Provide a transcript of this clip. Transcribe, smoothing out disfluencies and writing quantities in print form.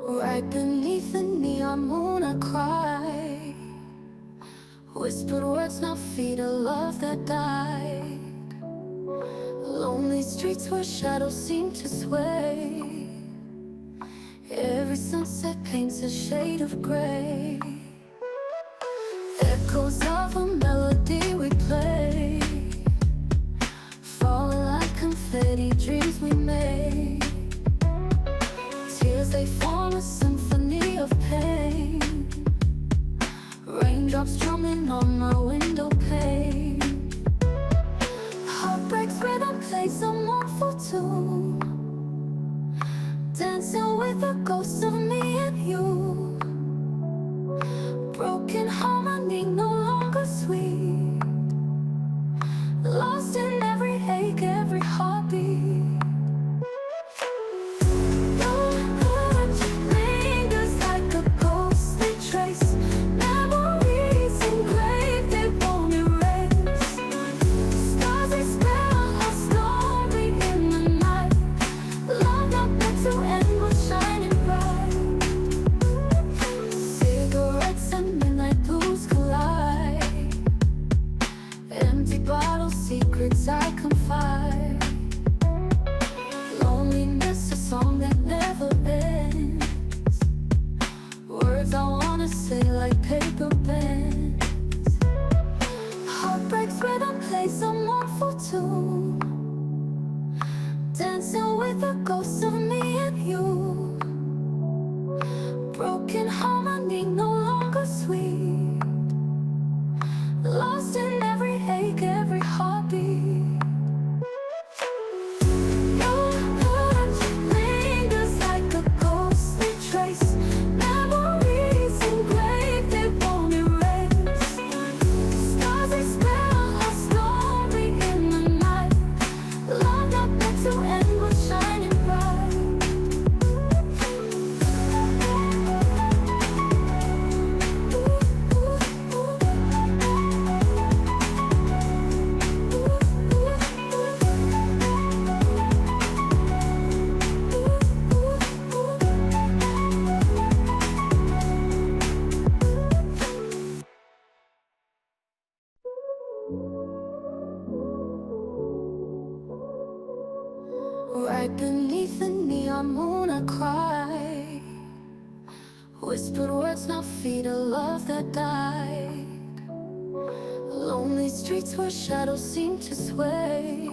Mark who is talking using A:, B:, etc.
A: Right beneath the neon moon I cry, whispered words now feed a love that died. Lonely streets where shadows seem to sway, every sunset paints a shade of gray. Echoes of a melody we play, falling like confetti, dreams we made. Tears, they form a symphony of pain, raindrops drumming on my window pane. Heartbreaks rhythm plays a mournful tune, dancing with the ghosts of me and you. Broken harmony, no longer sweet, lost in every ache, every heartbeat. Secrets I confide, loneliness a song that never ends, words I wanna say like paper bends. Heartbreaks rhythm plays a mournful tune, dancing with the ghosts of me and you. Broken harmony, no longer sweet, lost in every ache, every heartbeat. Your touch lingers like a ghostly trace, memories engraved, they won't erase. Stars, they spell a story in the night, love not meant to end was shining bright. Right beneath the neon moon I cry, whispered words now feed a love that died. Lonely streets where shadows seem to sway,